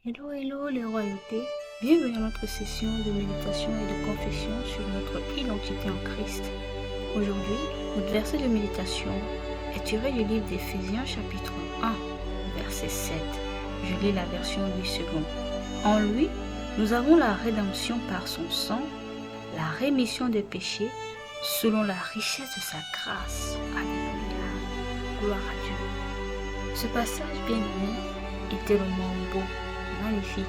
Hello, hello les royautés. Bienvenue à notre session de méditation et de confession sur notre identité en Christ. Aujourd'hui, notre verset de méditation est tiré du livre d'Éphésiens chapitre 1, verset 7. Je lis la version 8 secondes. En lui, nous avons la rédemption par son sang, la rémission des péchés, selon la richesse de sa grâce. Alléluia. Gloire à Dieu. Ce passage bien-aimé est tellement beau, magnifique.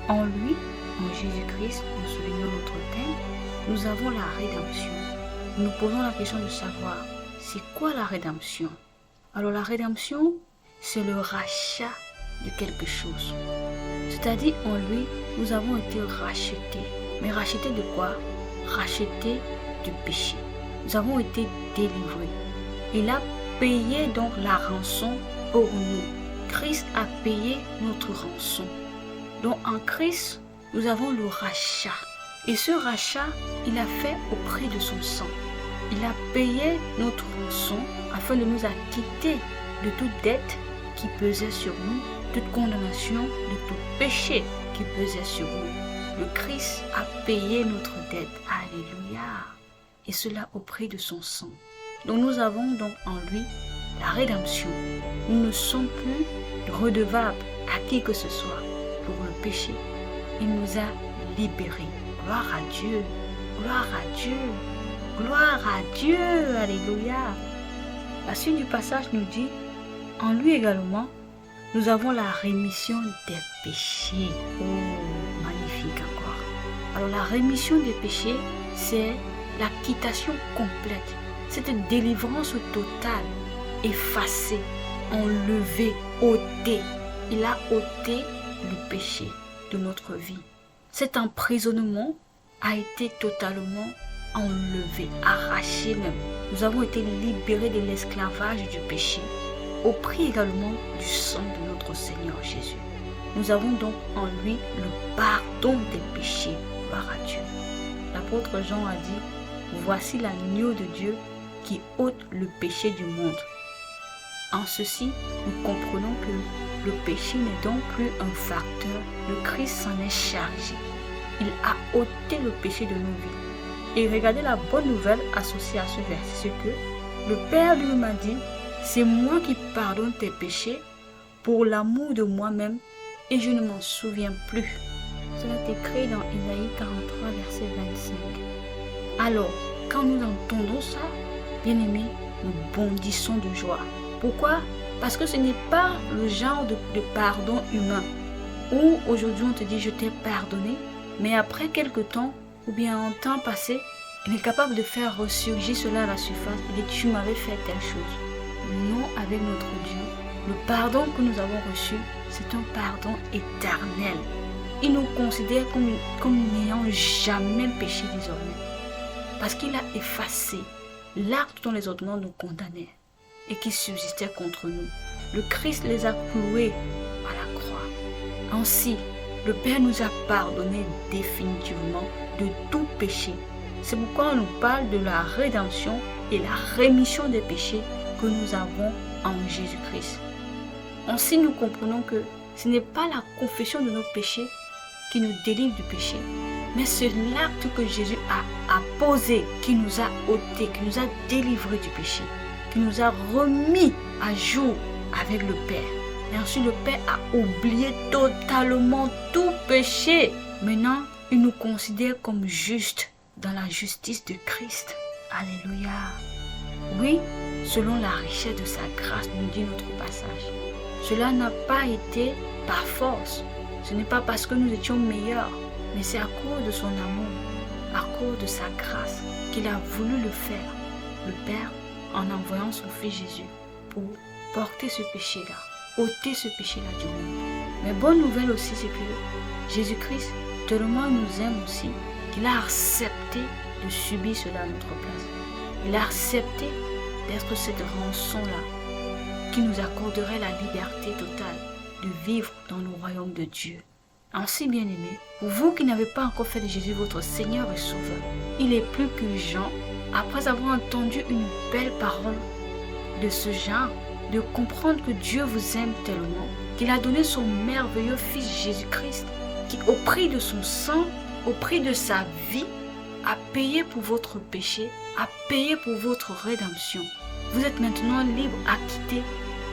En lui, en Jésus-Christ, nous soulignons notre thème, nous avons la rédemption. Nous posons la question de savoir, c'est quoi la rédemption? Alors la rédemption, c'est le rachat de quelque chose. C'est-à-dire en lui, nous avons été rachetés. Mais rachetés de quoi? Rachetés du péché. Nous avons été délivrés. Il a payé donc la rançon pour nous. Christ a payé notre rançon. Donc en Christ, nous avons le rachat. Et ce rachat, il a fait au prix de son sang. Il a payé notre rançon afin de nous acquitter de toute dette qui pesait sur nous, toute condamnation, de tout péché qui pesait sur nous. Le Christ a payé notre dette. Alléluia. Et cela au prix de son sang. Donc nous avons donc en lui la rédemption. Nous ne sommes plus redevables à qui que ce soit pour le péché. Il nous a libérés. Gloire à Dieu. Gloire à Dieu. Gloire à Dieu. Alléluia. La suite du passage nous dit, en lui également, nous avons la rémission des péchés. Oh, magnifique encore. Alors la rémission des péchés, c'est l'acquittation complète. Cette délivrance totale, effacée, enlevée, ôtée. Il a ôté le péché de notre vie. Cet emprisonnement a été totalement enlevé, arraché même. Nous avons été libérés de l'esclavage du péché, au prix également du sang de notre Seigneur Jésus. Nous avons donc en lui le pardon des péchés. Gloire à Dieu. L'apôtre Jean a dit, voici l'agneau de Dieu qui ôte le péché du monde. En ceci, nous comprenons que le péché n'est donc plus un facteur, le Christ s'en est chargé. Il a ôté le péché de nos vies. Et regardez la bonne nouvelle associée à ce verset, c'est que le Père lui m'a dit, c'est moi qui pardonne tes péchés pour l'amour de moi-même et je ne m'en souviens plus. Cela est écrit dans Isaïe 43, verset 25. Alors, quand nous entendons ça, bien-aimés, nous bondissons de joie. Pourquoi? Parce que ce n'est pas le genre de pardon humain où aujourd'hui on te dit je t'ai pardonné, mais après quelque temps ou bien un temps passé, il est capable de faire ressurgir cela à la surface et dire tu m'avais fait telle chose. Non, avec notre Dieu, le pardon que nous avons reçu, c'est un pardon éternel. Il nous considère comme n'ayant jamais péché désormais. Parce qu'il a effacé l'acte dont les ordonnances nous condamnaient et qui subsistait contre nous. Le Christ les a cloués à la croix. Ainsi, le Père nous a pardonné définitivement de tout péché. C'est pourquoi on nous parle de la rédemption et la rémission des péchés que nous avons en Jésus-Christ. Ainsi, nous comprenons que ce n'est pas la confession de nos péchés qui nous délivre du péché, mais c'est l'acte que Jésus a posé, qui nous a ôté, qui nous a délivrés du péché, qui nous a remis à jour avec le Père. Et ensuite, le Père a oublié totalement tout péché. Maintenant, il nous considère comme justes dans la justice de Christ. Alléluia. Oui, selon la richesse de sa grâce, nous dit notre passage. Cela n'a pas été par force. Ce n'est pas parce que nous étions meilleurs, mais c'est à cause de son amour, à cause de sa grâce qu'il a voulu le faire. Le Père, en envoyant son Fils Jésus pour porter ce péché-là, ôter ce péché-là du monde. Mais bonne nouvelle aussi, c'est que Jésus-Christ, tellement nous aime aussi, qu'il a accepté de subir cela à notre place. Il a accepté d'être cette rançon-là qui nous accorderait la liberté totale de vivre dans le royaume de Dieu. Ainsi, bien-aimés, pour vous qui n'avez pas encore fait de Jésus votre Seigneur et Sauveur, il est plus qu'urgent, après avoir entendu une belle parole de ce genre, de comprendre que Dieu vous aime tellement, qu'il a donné son merveilleux Fils Jésus-Christ, qui au prix de son sang, au prix de sa vie, a payé pour votre péché, a payé pour votre rédemption. Vous êtes maintenant libre à quitter.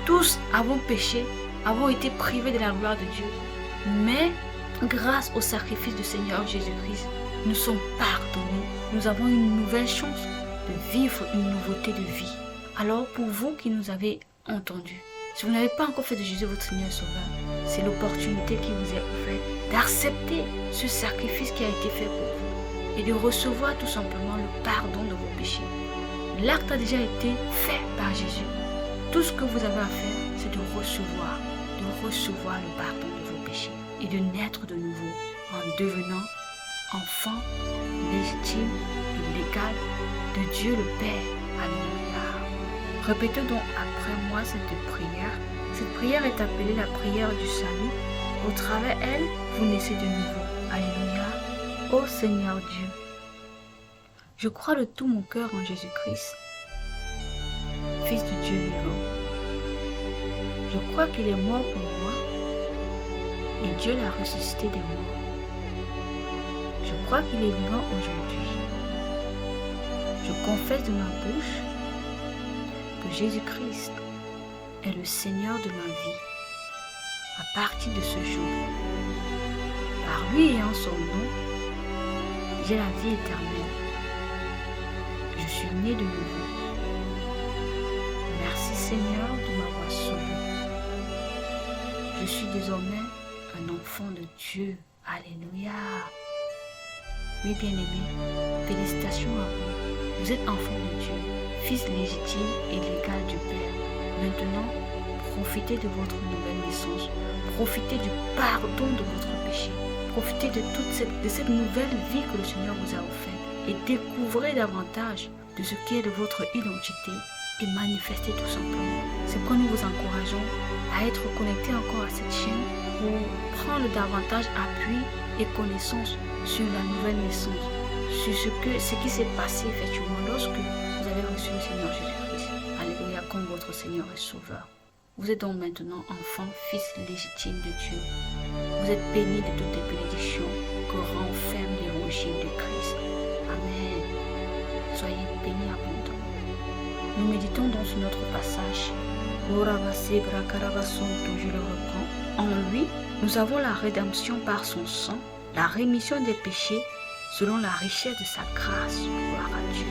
Tous avons péché, avons été privés de la gloire de Dieu. Mais grâce au sacrifice du Seigneur Jésus-Christ, nous sommes pardonnés. Nous avons une nouvelle chance de vivre une nouveauté de vie. Alors pour vous qui nous avez entendus, si vous n'avez pas encore fait de Jésus votre Seigneur et Sauveur, c'est l'opportunité qui vous est offerte d'accepter ce sacrifice qui a été fait pour vous et de recevoir tout simplement le pardon de vos péchés. L'acte a déjà été fait par Jésus. Tout ce que vous avez à faire, c'est de recevoir le pardon de vos péchés et de naître de nouveau en devenant enfant légitime et légal de Dieu le Père. Alléluia. Répétez donc après moi cette prière. Cette prière est appelée la prière du salut. Au travers elle, vous naissez de nouveau. Alléluia. Ô Seigneur Dieu, je crois de tout mon cœur en Jésus-Christ, Fils de Dieu vivant. Je crois qu'il est mort pour moi et Dieu l'a ressuscité des morts. Je crois qu'il est vivant aujourd'hui. Je confesse de ma bouche que Jésus-Christ est le Seigneur de ma vie à partir de ce jour. Par lui et en son nom, j'ai la vie éternelle. Je suis né de nouveau. Merci Seigneur de m'avoir sauvé. Je suis désormais un enfant de Dieu. Alléluia. Oui, bien-aimés, félicitations à vous. Vous êtes enfant de Dieu, fils légitime et légal du Père. Maintenant, profitez de votre nouvelle naissance. Profitez du pardon de votre péché. Profitez de cette nouvelle vie que le Seigneur vous a offerte. Et découvrez davantage de ce qui est de votre identité et manifestez tout simplement. C'est pourquoi nous vous encourageons à être connectés encore à cette chaîne pour prendre davantage appui et connaissance sur la nouvelle naissance, sur ce qui s'est passé effectivement lorsque vous avez reçu le Seigneur Jésus-Christ. Alléluia, comme votre Seigneur et Sauveur. Vous êtes donc maintenant enfant, fils légitime de Dieu. Vous êtes bénis de toutes les bénédictions que renferme l'évangile de Christ. Amen. Soyez bénis abondamment. Nous méditons dans ce notre passage. Je le reprends. En lui, nous avons la rédemption par son sang, la rémission des péchés selon la richesse de sa grâce. Gloire à Dieu.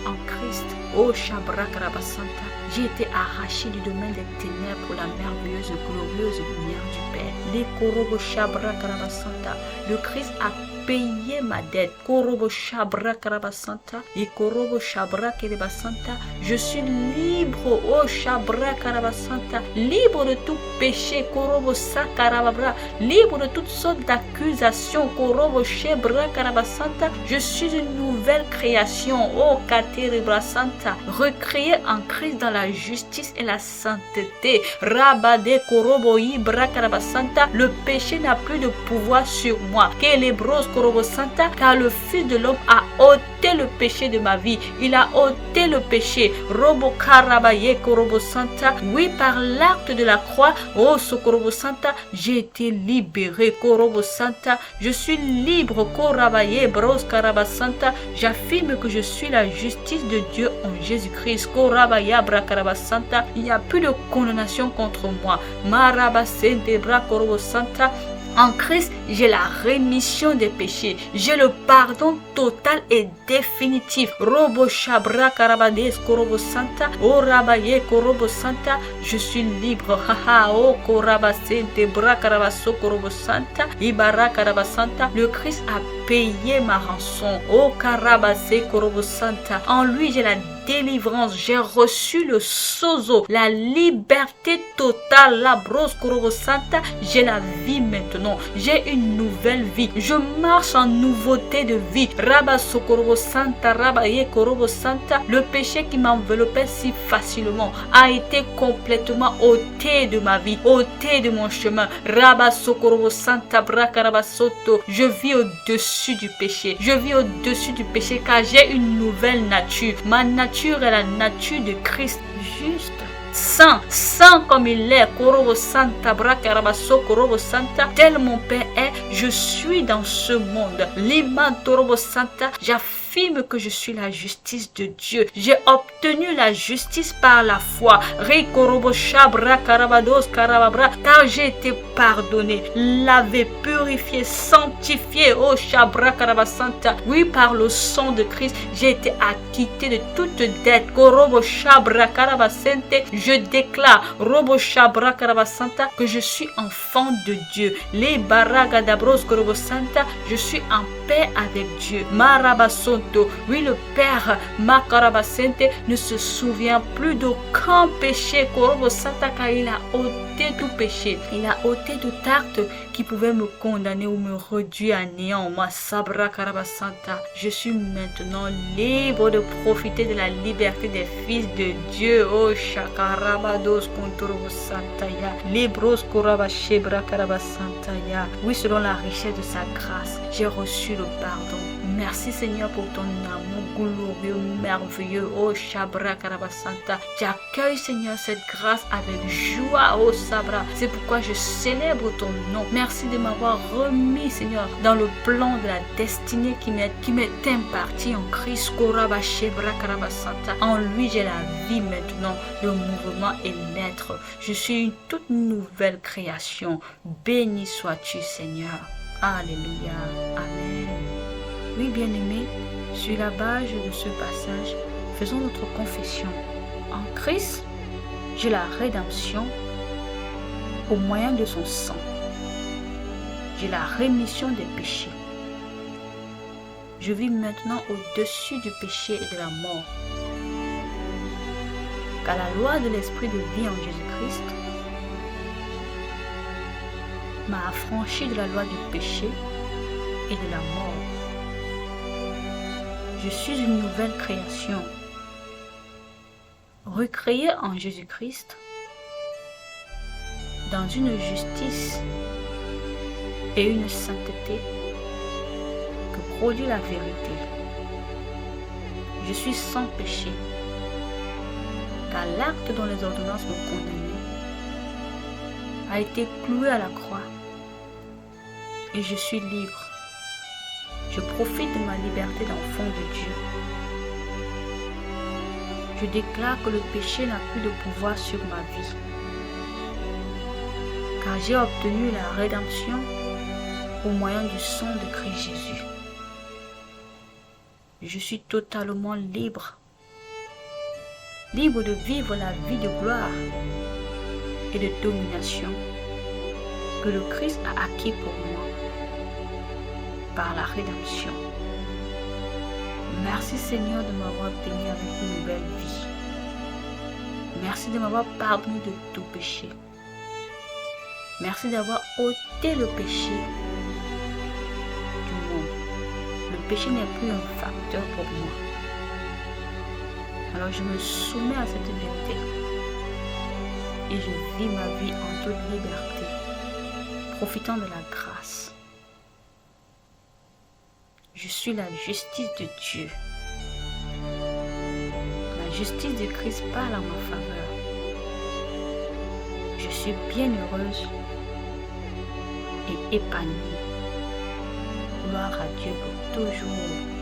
En Christ, oh Shabra Karabasanta, j'ai été arraché du domaine des ténèbres pour la merveilleuse et glorieuse lumière du Père. Les Korobo Shabra Karabasanta, le Christ a payé ma dette. Korobo Shabra Karabasanta, et Korobo Shabra Karabasanta, je suis libre, oh Shabra Karabasanta, libre de tout péché. Korobo Sakarabra, libre de toutes sortes d'accusations. Korobo Shabra Karabasanta, je suis une nouvelle création, oh Kateribra Santa, recréée en Christ dans la justice et la sainteté. Rabade Korobo Ibra Karabasanta, le péché n'a plus de pouvoir sur moi. Kelebros Korobo Santa, car le Fils de l'homme a ôté le péché de ma vie. Il a ôté le péché. Robo Karabaye Korobo Santa, oui, par l'acte de la croix, oh Sokorobo Santa, j'ai été libéré. Korobo Santa, je suis libre. Korabaye Bros Karabasanta, j'affirme que je suis la justice de Dieu en Jésus-Christ. Korabaya Brakarabasanta, il n'y a plus de condamnation contre moi. Marabasente Brakorobo Santa, en Christ, j'ai la rémission des péchés. J'ai le pardon total et définitif. Robo Shabra Karabades Korobo Santa, O Rabaye Korobo Santa, je suis libre. Haha, O Korabasente Brakarabaso Korobo Santa, Ibara Karabasanta, le Christ a payé ma rançon. O Karabase Korobo Santa, en lui j'ai la délivrance, j'ai reçu le sozo, la liberté totale, la brosse Korobo Santa, j'ai la vie maintenant, j'ai une nouvelle vie, je marche en nouveauté de vie. Rabba Sokorobo Santa, Rabaye Korobo Santa, le péché qui m'enveloppait si facilement a été complètement ôté de ma vie, ôté de mon chemin. Rabba Sokorobo Santa, Brakaraba Soto, je vis au-dessus du péché, je vis au-dessus du péché car j'ai une nouvelle nature. Ma nature nature est la nature de Christ, juste. Saint comme il est, Korobo Santa, Brakarabaso, Korobo Santa, tel mon Père est, je suis dans ce monde. Liman Torobo Santa, j'affirme que je suis la justice de Dieu. J'ai obtenu la justice par la foi. Rikorobo Shabra Karabados Karababra, car j'ai été pardonné, lavé, purifié, sanctifié. Oh Shabra Karabasanta, oui, par le sang de Christ, j'ai été acquitté de toute dette. Korobo Shabra Karabasente, je déclare, Robo Shabra Karabasanta, que je suis enfant de Dieu. Les Baragadabros Korobo Santa, je suis en paix avec Dieu. Marabasonto, oui, le Père Makarabasente ne se souvient plus d'aucun péché. Korobo Santa, car il a ôté tout péché. Il a ôté tout acte qui pouvait me condamner ou me réduire à néant. Ma Sabra Karabasanta, je suis maintenant libre de profiter de la liberté des fils de Dieu. Oh Shakarabados Kontorobo Santaya, Libros Korabashebra Karabasantaya. Oui, selon la richesse de sa grâce, j'ai reçu le pardon. Merci Seigneur pour ton amour glorieux, merveilleux. Oh Shabra Karabasanta, j'accueille Seigneur cette grâce avec joie. Oh Sabra, c'est pourquoi je célèbre ton nom. Merci de m'avoir remis Seigneur dans le plan de la destinée qui m'est imparti en Christ. Korabashebra Karabasanta. En lui j'ai la vie maintenant, le mouvement et l'être. Je suis une toute nouvelle création. Béni sois-tu Seigneur. Alléluia. Amen. Oui, bien-aimés, sur la base de ce passage, faisons notre confession. En Christ, j'ai la rédemption au moyen de son sang. J'ai la rémission des péchés. Je vis maintenant au-dessus du péché et de la mort. Car la loi de l'esprit de vie en Jésus-Christ m'a affranchi de la loi du péché et de la mort. Je suis une nouvelle création, recréée en Jésus-Christ, dans une justice et une sainteté que produit la vérité. Je suis sans péché, car l'acte dont les ordonnances me condamnaient a été cloué à la croix et je suis libre. Je profite de ma liberté d'enfant de Dieu. Je déclare que le péché n'a plus de pouvoir sur ma vie, car j'ai obtenu la rédemption au moyen du sang de Christ Jésus. Je suis totalement libre, libre de vivre la vie de gloire et de domination que le Christ a acquis pour moi par la rédemption. Merci Seigneur de m'avoir béni avec une nouvelle vie. Merci de m'avoir pardonné de tout péché. Merci d'avoir ôté le péché du monde. Le péché n'est plus un facteur pour moi. Alors je me soumets à cette vérité et je vis ma vie en toute liberté, profitant de la grâce. Je suis la justice de Dieu. La justice de Christ parle en ma faveur. Je suis bien heureuse et épanouie. Gloire à Dieu pour toujours.